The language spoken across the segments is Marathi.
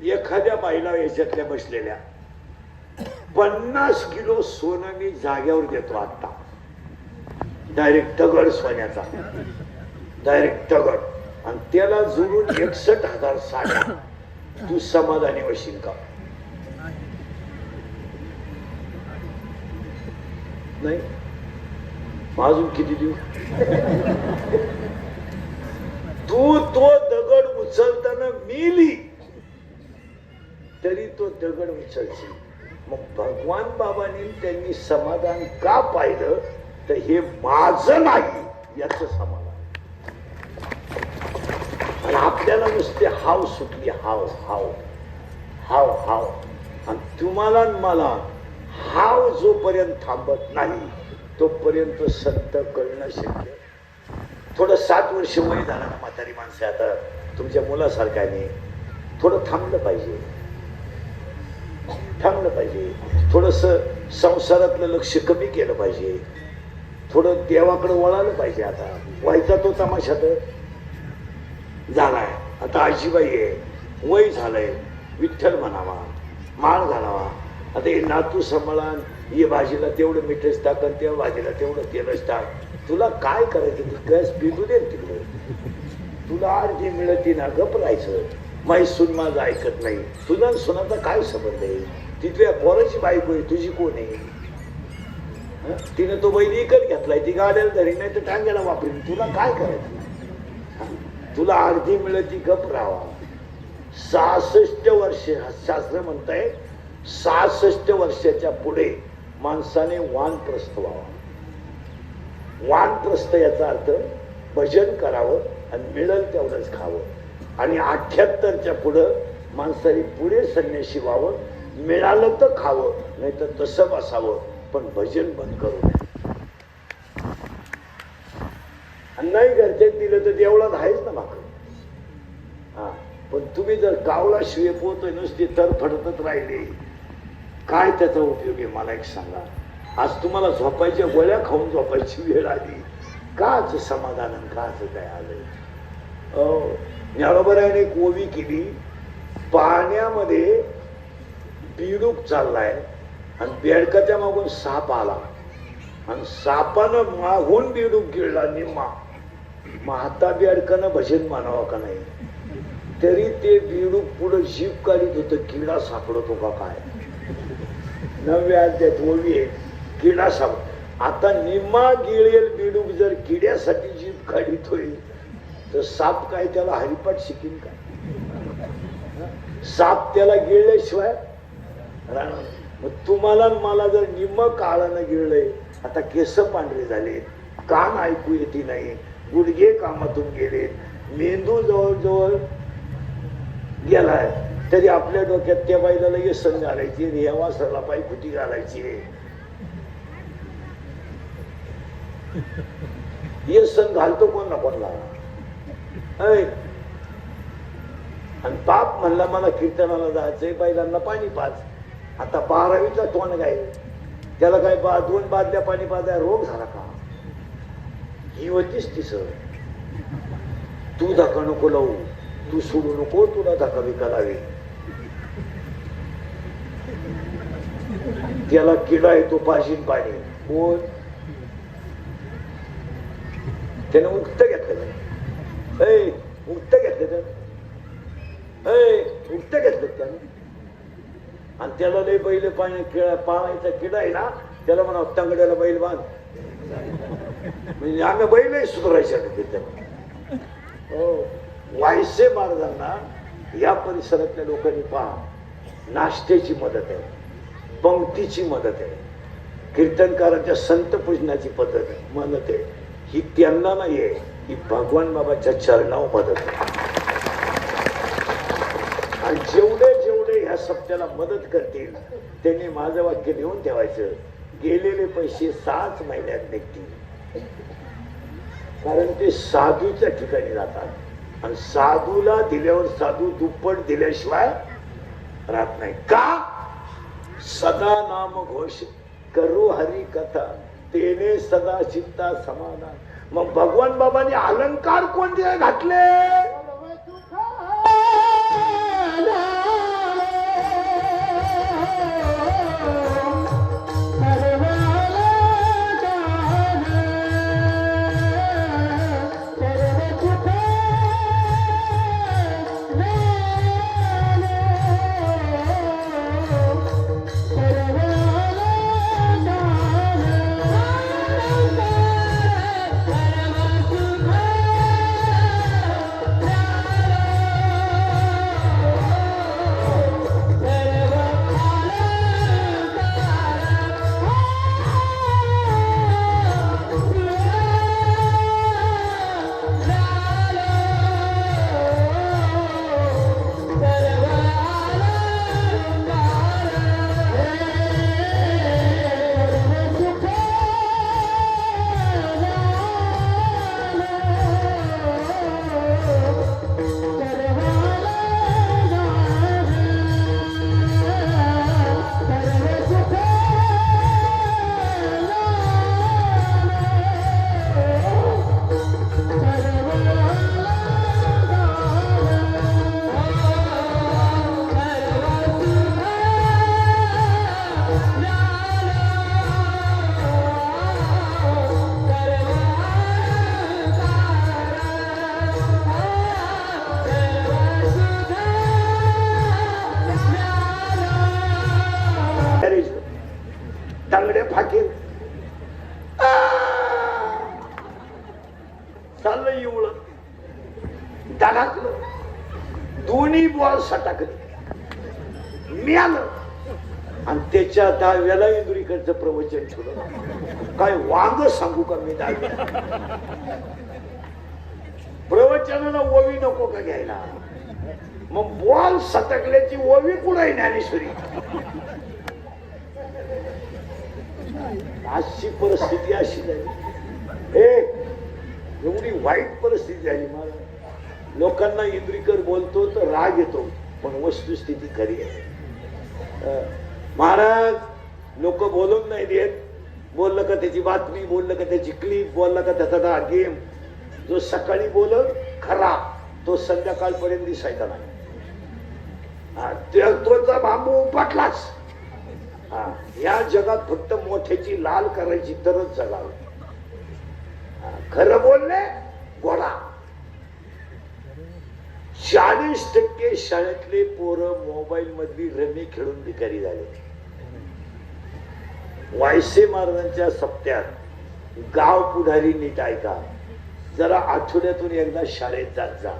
एखाद्या बाईला याच्यातल्या बसलेल्या 50 किलो सोनं मी जाग्यावर देतो आता, डायरेक्ट दगड सोन्याचा, डायरेक्ट दगड, आणि त्याला जोडून 61,000 साड्या. तू समाधानी होशील का? नाही. अजून किती देऊ? तू तो दगड उचलताना मिली तरी तो दगड उचलशील. मग भगवान बाबांनी त्यांनी समाधान का पाहिलं तर हे माझं नाही याच समाधान. आणि आपल्याला नुसते हाव सुटली, हाव हाव हाव हाव. आणि तुम्हाला मला हाव जोपर्यंत थांबत नाही तोपर्यंत संत कळणं शक्य. थोडं 7 वर्ष वय झालं ना म्हातारी माणसे, आता तुमच्या मुलासारख्याने थोडं थांबलं पाहिजे, थांबलं पाहिजे. थोडस संसारातलं लक्ष कमी केलं पाहिजे, थोडं देवाकडे वळालं पाहिजे. आता व्हायचा तो तमाशा तर झालाय. आता आजीबाई आहे, वय झालंय, विठ्ठल म्हणावा, माळ घालावा. आता हे नातू सांभाळा, ये भाजीला तेवढं मीठच टाक, त्या भाजीला तेवढं तेलच टाक. तुला काय करायचं? गॅस पिटू दे तिकडे. तुला अर्धी मिळती ना, गप राहायचं. माई सून माझं ऐकत नाही. तुझा सुनाचा काय संबंध आहे? तिथल्या पोराची बायको आहे, तुझी कोण आहे? तिने तो बैल इकत घेतलाय, ती गाड्याला धरी नाही तर टांग्याला वापरेल. तुला काय करायचं? तुला अर्धी मिळती, गप राहावा. 66 वर्षे शास्त्र म्हणताय, 66 वर्षाच्या पुढे माणसाने वानप्रस्थ व्हावा. वानप्रस्थ याचा अर्थ भजन करावं आणि मिळेल तेवढंच खावं. आणि 78च्या पुढं माणसाने पुढे संन्याशी व्हावं. मिळालं तर खावं, नाही तर तसं बसावं, पण भजन बंद करू नये. नाही घरच्यात दिलं तर देवळात आहेच ना भाकर. हा, पण तुम्ही जर गावला शिवे पोहतोय नुसती तर फडतच राहिले, काय त्याचा उपयोग आहे? मला एक सांगा. आज तुम्हाला झोपायच्या गोळ्या खाऊन झोपायची वेळ आली, काच समाधान, काच काय आलंय? ज्ञानोबरायाने एक ओवी केली, पाण्यामध्ये बिडूक चाललाय आणि बेडकाच्या मागून साप आला आणि सापानं मागून बिडूक गिळला निम्मा. मग आता बेडकानं भजन मानावं का नाही? तरी ते बिडूक पुढे जीभ काढीत होतं, किडा सापडतो का काय? 9व्या अध्यायात ओवी आहे, किडा साप. आता निम्मा गिळेल बिडूक जर किड्यासाठी जीभ काढितोय तर साप काय त्याला हरिपाठ शिकीन का? साप त्याला गिळल्याशिवाय राहणार. मग तुम्हाला मला जर निम्म काळानं गिळलंय, आता केस पांढरे झाले, कान ऐकू येते नाही, गुडघे कामातून गेले, मेंदू जवळजवळ गेलाय, तरी आपल्या डोक्यात त्या बाईला येसन घालायची, या वासराला पाय खुटी घालायची. येसन घालतो कोण ना कोणला. आणि बाप म्हणला मला कीर्तनाला जायचंय, बैलांना पाणी पाज. आता 12वीचा तोंड गाय, त्याला काय 2 बादल्या पाणी पाजाय रोग झाला का? ही होतीच ती सर. तू धक्का नको लावू, तू सोडू नको, तुला धक्का बिका लावे. त्याला किडा येतो पाशीन पाणी. कोण? त्याने उक्त घेतलं. उक्त घेतलं उक्त घेतलं त्याने. आणि त्याला लय बैल पाणी पाळायचा किडा आहे ना, त्याला म्हणा तंगड्याला बैल बांध. म्हणजे आम्ही बैलही सुधारायचे. वायसे महाराजांना या परिसरातल्या लोकांनी पहा, नाश्त्याची मदत आहे, पंक्तीची मदत आहे, कीर्तनकारांच्या संत पूजनाची पद्धत आहे, मदत आहे. ही त्यांना नाहीये, ही भगवान बाबाच्या चरणावर मदत आहे. आणि जेवढे जेवढे ह्या सप्त्याला मदत करतील त्यांनी माझं वाक्य लिहून ठेवायचं, गेलेले पैसे 6 महिन्यात निघतील. कारण ते साधूच्या ठिकाणी जातात आणि साधूला दिल्यावर साधू दुप्पट दिल्याशिवाय राहत नाही. का? सदा नाम घोष करू हरी कथा, तेने सदा चित्ता समाधान. मग भगवान बाबांनी अलंकार कोणते घातले? सटाकली मी आलं आणि त्याच्या 10व्याला इंदुरीकडचं प्रवचन ठेवलं. काय वांग सांगू का मी 10व्या प्रवचनाला ओवी नको का घ्यायला? मग बॉल सटकल्याची ओवी कुठे ज्ञानेश्वरी? अशी परिस्थिती अशी झाली, एवढी वाईट परिस्थिती झाली. मला लोकांना इंद्रिकर बोलतो तर राग येतो, पण वस्तुस्थिती खरी आहे. महाराज लोक बोलून नाही देत. बोललं का त्याची बातमी, बोललं का त्याची क्लिप, बोललं का त्याचा गेम. जो सकाळी बोलल खरा तो संध्याकाळपर्यंत दिसायचा नाही. तोचा बांबू उपटलाच. या जगात फक्त मोठ्याची लाल करायची तरच जगावं. खरं बोलले गोडा. 40% शाळेतले पोरं मोबाईल मधली रमी खेळून भिकारी झाले. वायसे महाराजांच्या सप्त्यात गाव पुढारी नीट ऐका, जरा आठवड्यातून एकदा शाळेत जात जा.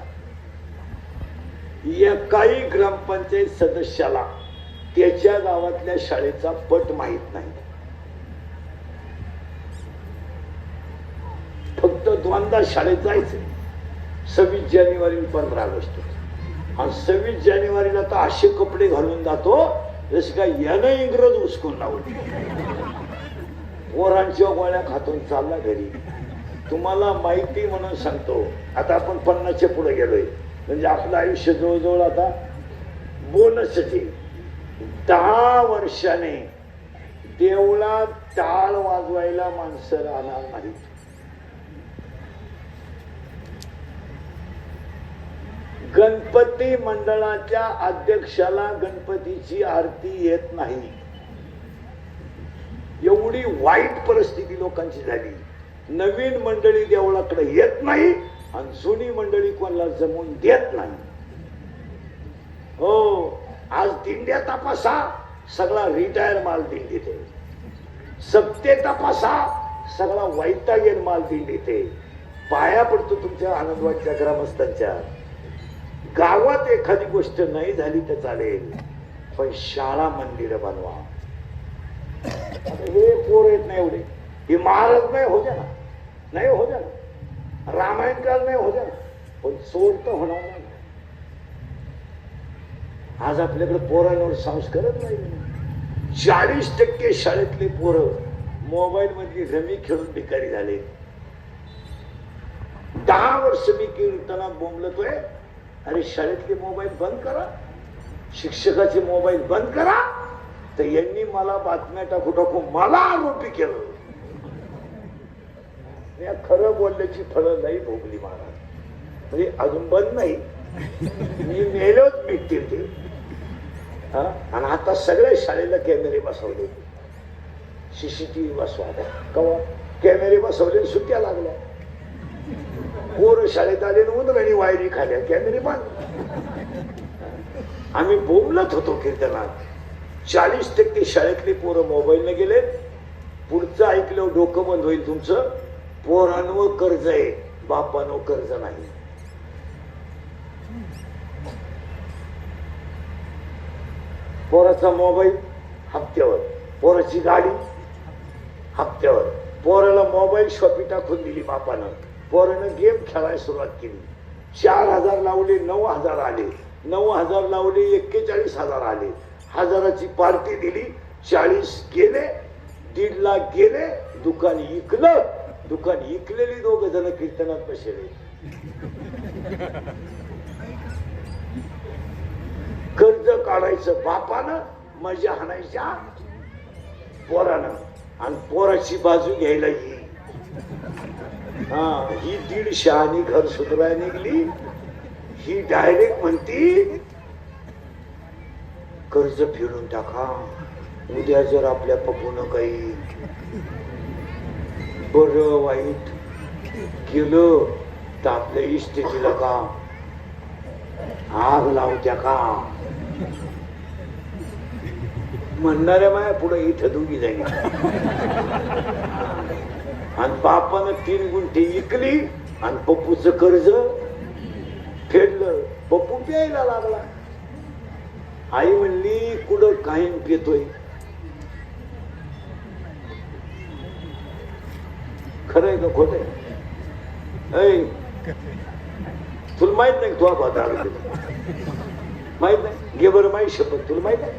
एकाही ग्रामपंचायत सदस्याला त्याच्या गावातल्या शाळेचा पट माहित नाही. फक्त दोनदा शाळेत जायचं, 26 जानेवारी 15 ऑगस्ट. आणि 26 जानेवारीला तर असे कपडे घालून जातो जसे काय यानं इंग्रज उचकून लावले. पोरांच्या गोळ्या खातून चालला घरी. तुम्हाला माहिती म्हणून सांगतो, आता आपण 50च्या पुढे गेलोय म्हणजे आपलं आयुष्य जवळजवळ आता बोनसच आहे. 10 वर्षाने देवळात टाळ वाजवायला माणसं राहणार नाहीत. गणपती मंडळाच्या अध्यक्षाला गणपतीची आरती येत नाही. एवढी वाईट परिस्थिती लोकांची झाली. नवीन मंडळी देवळाकडे येत नाही आणि जुनी मंडळी कोणाला जमून देत नाही. हो, आज दिंड्या तपासा, सगळा रिटायर माल दिंडीत आहे. सप्ते तपासा, सगळा वैतागेन माल दिंडीत आहे. पाया पडतो तुमच्या आनंदवाच्या ग्रामस्थांच्या. गावात एखादी गोष्ट नाही झाली तर चालेल, पण शाळा मंदिर बनवा. हे पोर येत नाही एवढे. हे महाराज नाही हो द्या ना, नाही हो द्या ना, रामायण काल नाही हो द्या ना, पण चोर तर होणार नाही. आज आपल्याकडे पोरांवर संस्कारच नाही. 40% शाळेतले पोरं मोबाईल मध्ये रमी खेळून भिकारी झाले. 10 वर्ष मी कीर्तनात बोंबलतोय, अरे शाळेतले मोबाईल बंद करा, शिक्षकाचे मोबाईल बंद करा. तर यांनी मला बातम्या टाकू टाकू मला आरोपी केलं. खरं बोलल्याची फळं नाही भोगली महाराज. म्हणजे अजून बंद नाही, मी मेलोच मिटतील ते. आणि आता सगळ्या शाळेला कॅमेरे बसवले, सीसीटीव्ही बसवा. कवा कॅमेरे बसवले, सुट्ट्या लागल्या. पोरं शाळेत आले उंदराणी वायरी खाल्या, कॅमेरे बंद. आम्ही बोंबलत होतो कीर्तनात. 40% शाळेतले पोरं मोबाईलने गेले. पुढचं ऐकलं डोकं बंद होईल तुमचं. पोरांवर कर्ज आहे, बापांवर कर्ज नाही. पोराचा मोबाईल हप्त्यावर, पोराची गाडी हप्त्यावर. पोराला मोबाईल शॉपी टाकून दिली बापानं. पोरानं गेम खेळायला सुरुवात केली. 4,000 लावले, 9,000 आले. 9,000 लावले, 41,000 आले. 1,000ची पार्टी दिली, 40 गेले. 1.5 लाख गेले. दुकान इकलं. दुकान इकलेली 2 जण कीर्तनात बसले. कर्ज काढायचं बापानं, मजा हाणायच्या पोरानं, आणि पोराची बाजू घ्यायला ही. ही 150 आणि घर सुधराय निघली. ही डायरेक्ट म्हणती कर्ज फेडून टाका, उद्या जर आपल्या पप्पून काही बरं वाईट केलं तर आपल्या इस्टेटीला का आग लावत्या का. म्हणणाऱ्या माया पुढे इथं दोघी जाईल. आणि बापानं 3 गुंठे इकली आणि पप्पूचं कर्ज फेडलं. पप्पू प्यायला लागला. आई म्हणली कुठं कायम पितोय. खरंय का खोट आहे? तुला माहित नाही तुला बाधा माहित नाही? घे बरं माहीत शपथ, तुला माहित नाही?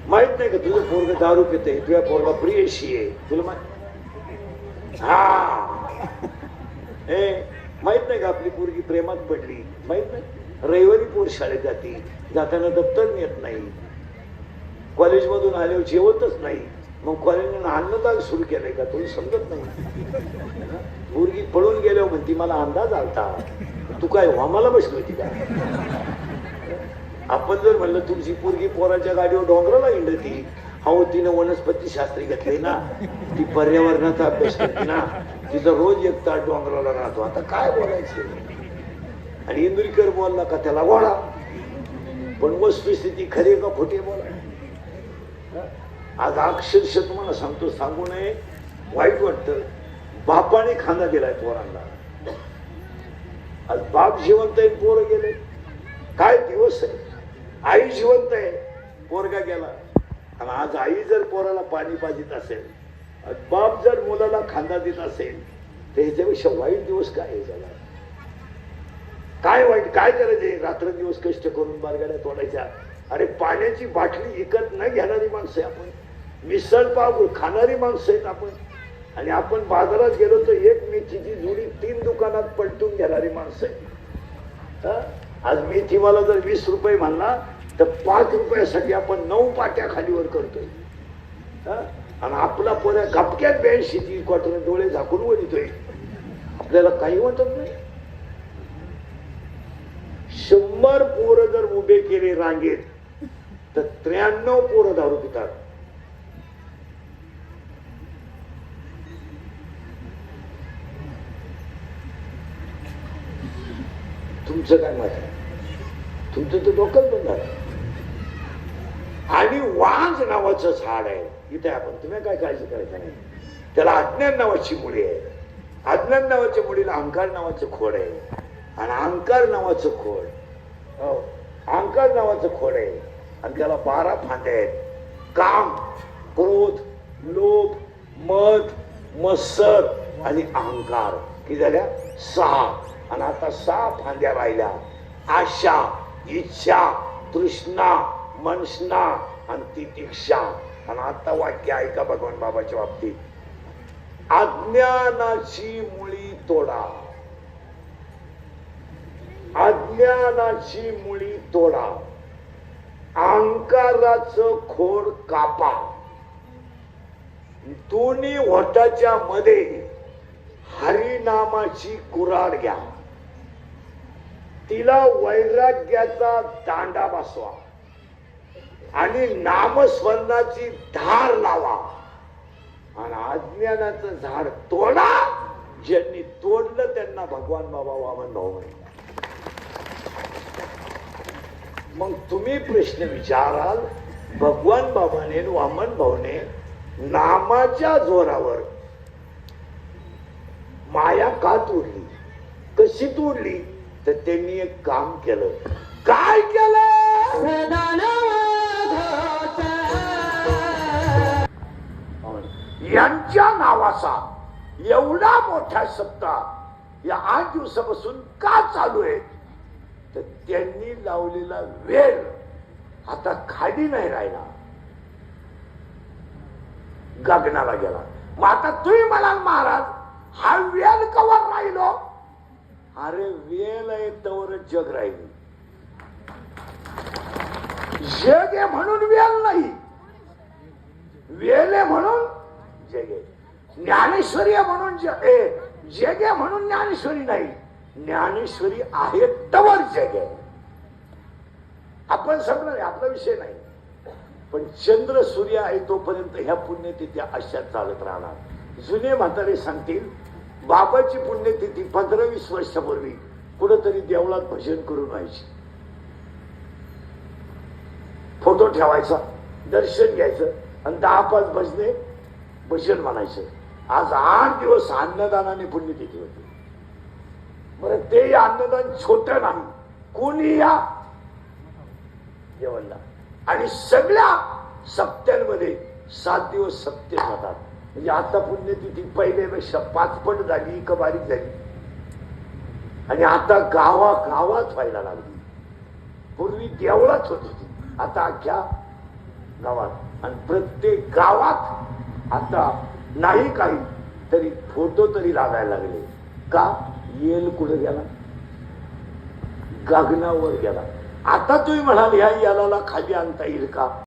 माहित नाही का तुझं पोरग दारू पिते, तुझ्या पोरगा प्रियशी आहे, तुला माहित? हा माहित नाही का आपली पोरगी प्रेमात पडली? माहित नाही? रविवारी पोर शाळेत जाते, जाताना दप्तर नेत नाही, कॉलेजमधून आल्यावर जेवतच नाही, मग कॉलेजने अन्नदान सुरू केलंय का? तुला समजत नाही? पोरगी पळून गेल्यावर म्हणती मला अंदाज आलता, तू काय वामाला बसली होती का? आपण जर म्हणलं तुमची पोरगी पोराच्या गाडीवर डोंगराला हिंडती, हो तिनं वनस्पती शास्त्री घेतले ना, ती पर्यावरणाचा अभ्यास करते ना, तिचा रोज एक तास डोंगराला राहतो, आता काय बोलायचं? आणि इंदुरीकर बोलला का त्याला गोळा. पण वस्तुस्थिती खरी का खोटी बोला. आज अक्षरशः तुम्हाला सांगतो, सांगू नये वाईट वाटतं, बापाने खांदा दिलाय पोरांना. आज बाप जिवंत आहे, पोरं गेले. काय दिवस आहे? आई जिवंत आहे, पोरगा गेला. आणि आज आई जर पोराला पाणी पाजित असेल, बाप जर मुलाला खांदा देत असेल, तर ह्याच्यापेक्षा वाईट दिवस काय आहे? झाला काय वाईट काय करायचे? रात्रंदिवस कष्ट करून बारगाड्या तोडायच्या. अरे पाण्याची बाटली विकत न घेणारी माणसं आहे आपण, मिसळ पाव खाणारी माणसं आहेत आपण. आणि आपण बाजारात गेलो तर एक मेथीची जुडी 3 दुकानात पलटून घेणारी माणसं आहेत. आज मेथी मला जर 20 रुपये म्हणला तर 5 रुपयासाठी आपण 9 पाट्या खालीवर करतोय. आणि आपला पोऱ्या गपक्यात 82 क्वार्टर डोळे झाकून वळतोय, आपल्याला काही वाटत नाही. 100 पोरं जर उभे केले रांगेत तर 93 पोरं दारू पितात. तुमचं काय मत आहे? तुमचं तर डोकंच बंद आहे. आणि वांज नावाचं झाड आहे इथे, आपण तुम्ही काय काळजी करायचं नाही. त्याला अज्ञान नावाची मुळी आहे. अज्ञान नावाच्या मुळीला अहंकार नावाचं खोड आहे. आणि अहंकार नावाचं खोड, अहंकार नावाचं खोड आहे. आणि त्याला 12 फांद्या आहेत. काम, क्रोध, लोभ, मद, मत्सर आणि अहंकार. किती झाल्या? 6. आणि आता 6 फांद्या राहिल्या. आशा, इच्छा, तृष्णा, मनसना आणि तितिक्षा. आणि आता वाक्य ऐका भगवान बाबाच्या बाबतीत, अज्ञानाची मुळी तोडा, अज्ञानाची मुळी तोडा, अहंकाराचं खोड कापा. दोन्ही ओठाच्या मध्ये हरिनामाची कुऱ्हाड घ्या, तिला वैराग्याचा दांडा बसवा आणि नामस्मरणाची धार लावा. आणि अज्ञानाचं झाड तोडा. ज्यांनी तोडलं त्यांना भगवान बाबा वामन भाऊ म्हणे. मग तुम्ही प्रश्न विचाराल, भगवान बाबाने वामन भाऊने नामाच्या जोरावर माया का तोडली? कशी तोडली? तर त्यांनी एक काम केलं. काय केलं? यांच्या नावाचा एवढा मोठा सप्ताह या 8 दिवसापासून का चालू आहे? तर त्यांनी लावलेला वेळ आता खाली नाही राहिला, गगनाला गेला. मग आता तुम्ही म्हणाल महाराज हा वेल कवर राहिलो? अरे वेल आहे तवरच जग राहिली. जग आहे म्हणून वेल नाही, वेल आहे म्हणून जग आहे. ज्ञानेश्वरी आहे म्हणून जग आहे म्हणून ज्ञानेश्वरी नाही. ज्ञानेश्वरी आहे तवर जग आहे. आपण समजणार, आपला विषय नाही. पण चंद्र सूर्य आहे तोपर्यंत ह्या पुण्यतिथ्या अशाच चालत राहणार. जुने म्हातारे सांगतील, बाबाची पुण्यतिथी 15-20 वर्षापूर्वी कुठंतरी देवळात भजन करून व्हायची. फोटो ठेवायचा, दर्शन घ्यायचं आणि 10-5 भजने भजन म्हणायचं. आज 8 दिवस अन्नदानाने पुण्यतिथी होती. बरं, ते अन्नदान छोट नाही. कोणी या जेवणला. आणि सगळ्या सप्त्यांमध्ये 7 दिवस सप्ते होतात. म्हणजे आता पुण्यतिथी पहिल्यापेक्षा 5 पट झाली का बारीक झाली. आणि आता गावात व्हायला लागली. पूर्वी देवळात होत होती, आता अख्ख्या गावात. आणि प्रत्येक गावात आता नाही काही तरी फोटो तरी लागायला लागले. का? येल कुठे गेला? गगनावर गेला. आता तुम्ही म्हणाल ह्या याला खाली आणता येईल का?